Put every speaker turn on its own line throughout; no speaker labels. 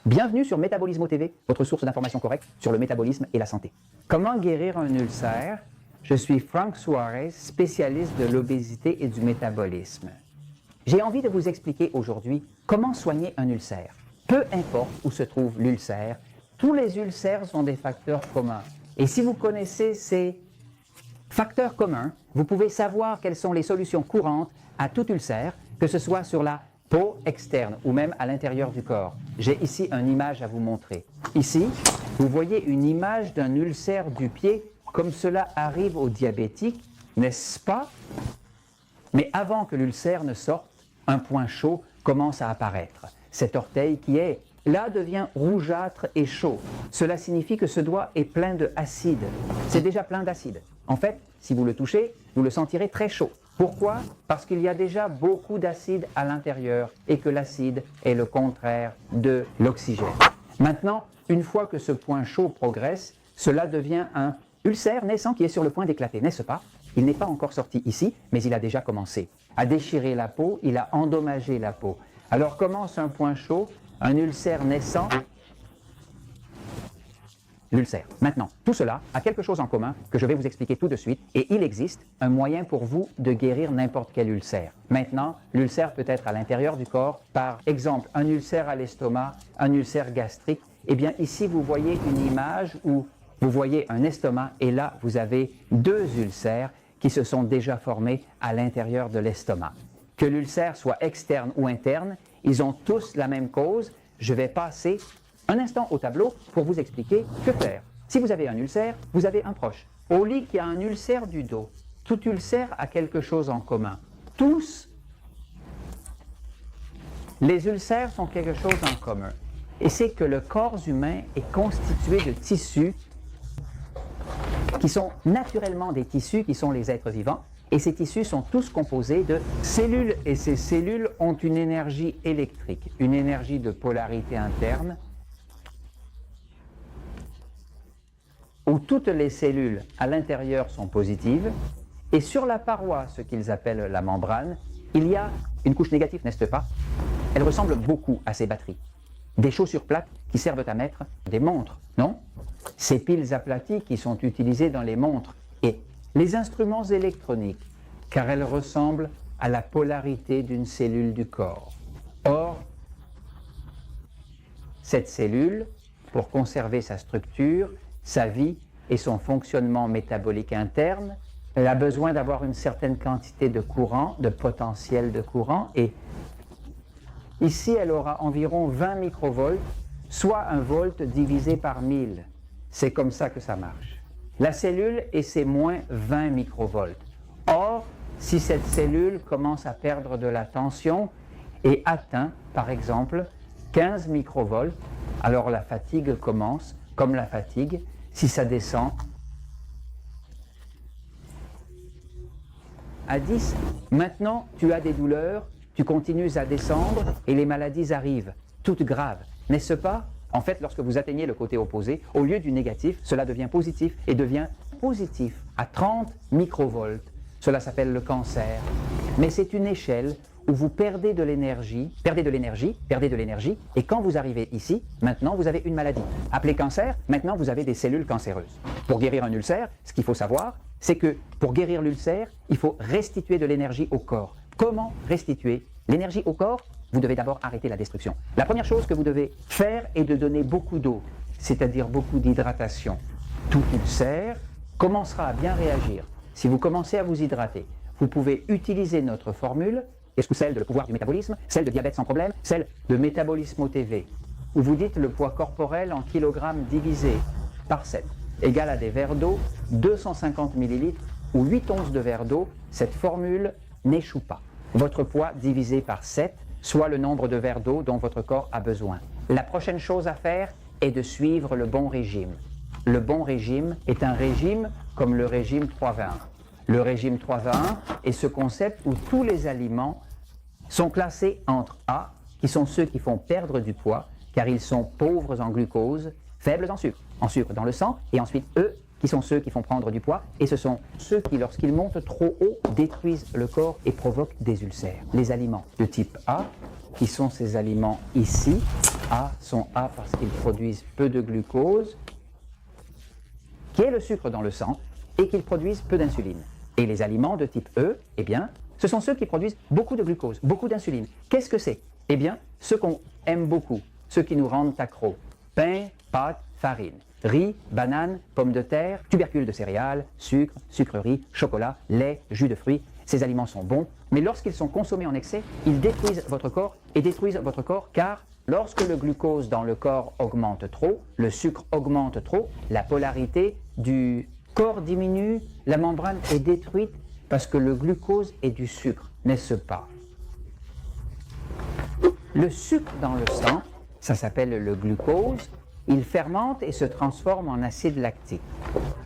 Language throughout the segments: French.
Bienvenue sur Métabolismo TV, votre source d'informations correctes sur le métabolisme et la santé. Comment guérir un ulcère? Je suis Frank Suarez, spécialiste de l'obésité et du métabolisme. J'ai envie de vous expliquer aujourd'hui comment soigner un ulcère. Peu importe où se trouve l'ulcère, tous les ulcères ont des facteurs communs. Et si vous connaissez ces facteurs communs, vous pouvez savoir quelles sont les solutions courantes à tout ulcère, que ce soit sur la peau externe ou même à l'intérieur du corps. J'ai ici une image à vous montrer. Ici, vous voyez une image d'un ulcère du pied, comme cela arrive aux diabétiques, n'est-ce pas? Mais avant que l'ulcère ne sorte, un point chaud commence à apparaître. Cet orteil qui est là devient rougeâtre et chaud. Cela signifie que ce doigt est plein d'acide. C'est déjà plein d'acide. En fait, si vous le touchez, vous le sentirez très chaud. Pourquoi? Parce qu'il y a déjà beaucoup d'acide à l'intérieur et que l'acide est le contraire de l'oxygène. Maintenant, une fois que ce point chaud progresse, cela devient un ulcère naissant qui est sur le point d'éclater, n'est-ce pas? Il n'est pas encore sorti ici, mais il a déjà commencé à déchirer la peau, il a endommagé la peau. Alors commence un point chaud, un ulcère naissant, l'ulcère. Maintenant, tout cela a quelque chose en commun que je vais vous expliquer tout de suite et il existe un moyen pour vous de guérir n'importe quel ulcère. Maintenant, l'ulcère peut être à l'intérieur du corps, par exemple un ulcère à l'estomac, un ulcère gastrique. Eh bien ici, vous voyez une image où vous voyez un estomac et là, vous avez deux ulcères qui se sont déjà formés à l'intérieur de l'estomac. Que l'ulcère soit externe ou interne, ils ont tous la même cause. Je vais passer un instant au tableau pour vous expliquer que faire. Si vous avez un ulcère, vous avez un proche. Au lit qui a un ulcère du dos, tout ulcère a quelque chose en commun. Tous les ulcères sont quelque chose en commun. Et c'est que le corps humain est constitué de tissus qui sont naturellement des tissus qui sont les êtres vivants. Et ces tissus sont tous composés de cellules. Et ces cellules ont une énergie électrique, une énergie de polarité interne, où toutes les cellules à l'intérieur sont positives, et sur la paroi, ce qu'ils appellent la membrane, il y a une couche négative, n'est-ce pas? Elle ressemble beaucoup à ces batteries. Des chaussures plates qui servent à mettre des montres, non? Ces piles aplaties qui sont utilisées dans les montres, et les instruments électroniques, car elles ressemblent à la polarité d'une cellule du corps. Or, cette cellule, pour conserver sa structure, sa vie et son fonctionnement métabolique interne, elle a besoin d'avoir une certaine quantité de courant, de potentiel de courant, et ici elle aura environ 20 microvolts, soit un volt divisé par 1000. C'est comme ça que ça marche. La cellule et c'est moins 20 microvolts. Or, si cette cellule commence à perdre de la tension et atteint, par exemple, 15 microvolts, alors la fatigue commence, comme la fatigue. Si ça descend à 10, maintenant tu as des douleurs, tu continues à descendre et les maladies arrivent, toutes graves, n'est-ce pas? En fait, lorsque vous atteignez le côté opposé, au lieu du négatif, cela devient positif et devient positif à 30 microvolts. Cela s'appelle le cancer. Mais c'est une échelle où vous perdez de l'énergie, et quand vous arrivez ici, maintenant vous avez une maladie. Appelée cancer, maintenant vous avez des cellules cancéreuses. Pour guérir un ulcère, ce qu'il faut savoir, c'est que pour guérir l'ulcère, il faut restituer de l'énergie au corps. Comment restituer l'énergie au corps? Vous devez d'abord arrêter la destruction. La première chose que vous devez faire est de donner beaucoup d'eau, c'est-à-dire beaucoup d'hydratation. Tout ulcère commencera à bien réagir. Si vous commencez à vous hydrater, vous pouvez utiliser notre formule, est-ce que celle de le pouvoir du métabolisme, celle de diabète sans problème, celle de Métabolismo TV, où vous dites le poids corporel en kilogrammes divisé par 7 égale à des verres d'eau, 250 ml ou 8 onces de verre d'eau, cette formule n'échoue pas. Votre poids divisé par 7, soit le nombre de verres d'eau dont votre corps a besoin. La prochaine chose à faire est de suivre le bon régime. Le bon régime est un régime comme le régime 3-21. Le régime 3-21 est ce concept où tous les aliments sont classés entre A, qui sont ceux qui font perdre du poids, car ils sont pauvres en glucose, faibles en sucre dans le sang, et ensuite E, qui sont ceux qui font prendre du poids, et ce sont ceux qui, lorsqu'ils montent trop haut, détruisent le corps et provoquent des ulcères. Les aliments de type A qui sont ces aliments ici. A sont A parce qu'ils produisent peu de glucose, qui est le sucre dans le sang, et qu'ils produisent peu d'insuline. Et les aliments de type E, eh bien, ce sont ceux qui produisent beaucoup de glucose, beaucoup d'insuline. Qu'est-ce que c'est? Eh bien, ceux qu'on aime beaucoup, ceux qui nous rendent accros. Pain, pâtes, farine, riz, bananes, pommes de terre, tubercules de céréales, sucre, sucreries, chocolat, lait, jus de fruits. Ces aliments sont bons, mais lorsqu'ils sont consommés en excès, ils détruisent votre corps et détruisent votre corps car lorsque le glucose dans le corps augmente trop, le sucre augmente trop, la polarité du corps diminue, la membrane est détruite parce que le glucose est du sucre, n'est-ce pas? Le sucre dans le sang, ça s'appelle le glucose, il fermente et se transforme en acide lactique.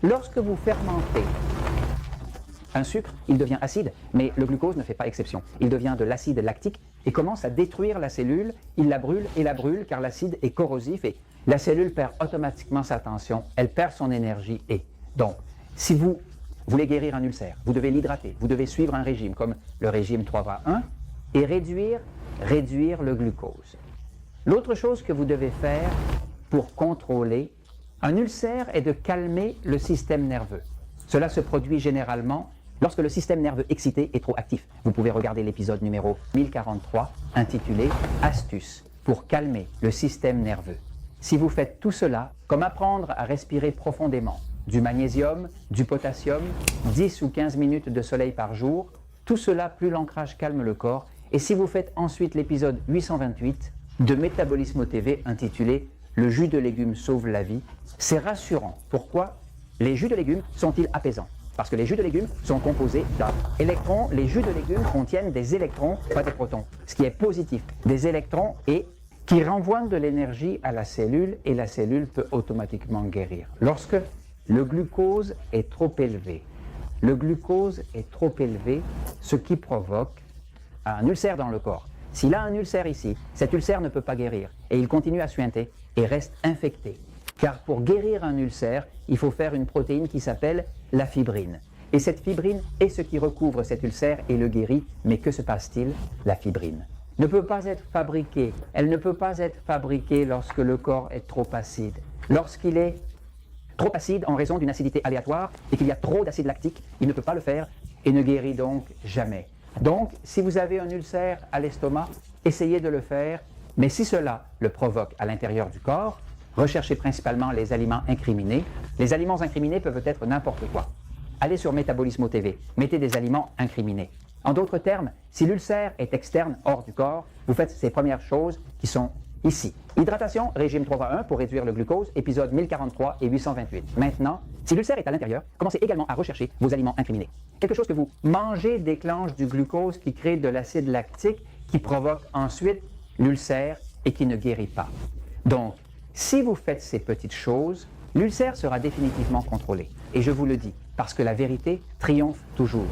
Lorsque vous fermentez un sucre, il devient acide, mais le glucose ne fait pas exception. Il devient de l'acide lactique et commence à détruire la cellule, il la brûle car l'acide est corrosif et la cellule perd automatiquement sa tension, elle perd son énergie et donc, si vous voulez guérir un ulcère, vous devez l'hydrater, vous devez suivre un régime comme le régime 3-20-1 et réduire le glucose. L'autre chose que vous devez faire pour contrôler un ulcère est de calmer le système nerveux. Cela se produit généralement lorsque le système nerveux excité est trop actif. Vous pouvez regarder l'épisode numéro 1043 intitulé « Astuces pour calmer le système nerveux ». Si vous faites tout cela, comme apprendre à respirer profondément, du magnésium, du potassium, 10 ou 15 minutes de soleil par jour, tout cela plus l'ancrage calme le corps. Et si vous faites ensuite l'épisode 828 de Métabolisme TV intitulé « Le jus de légumes sauve la vie », c'est rassurant. Pourquoi? Les jus de légumes sont-ils apaisants? Parce que les jus de légumes sont composés d'électrons. Les jus de légumes contiennent des électrons, pas des protons, ce qui est positif. Des électrons et qui renvoient de l'énergie à la cellule et la cellule peut automatiquement guérir. Lorsque le glucose est trop élevé, ce qui provoque un ulcère dans le corps. S'il a un ulcère ici, cet ulcère ne peut pas guérir et il continue à suinter et reste infecté. Car pour guérir un ulcère, il faut faire une protéine qui s'appelle la fibrine. Et cette fibrine est ce qui recouvre cet ulcère et le guérit. Mais que se passe-t-il? La fibrine ne peut pas être fabriquée. Elle ne peut pas être fabriquée lorsque le corps est trop acide. Lorsqu'il est trop acide en raison d'une acidité aléatoire et qu'il y a trop d'acide lactique, il ne peut pas le faire et ne guérit donc jamais. Donc, si vous avez un ulcère à l'estomac, essayez de le faire. Mais si cela le provoque à l'intérieur du corps, recherchez principalement les aliments incriminés. Les aliments incriminés peuvent être n'importe quoi. Allez sur Métabolisme TV, mettez des aliments incriminés. En d'autres termes, si l'ulcère est externe, hors du corps, vous faites ces premières choses qui sont ici. Hydratation, régime 3-1 pour réduire le glucose, épisode 1043 et 828. Maintenant, si l'ulcère est à l'intérieur, commencez également à rechercher vos aliments incriminés. Quelque chose que vous mangez déclenche du glucose qui crée de l'acide lactique qui provoque ensuite l'ulcère et qui ne guérit pas. Donc, si vous faites ces petites choses, l'ulcère sera définitivement contrôlé. Et je vous le dis, parce que la vérité triomphe toujours.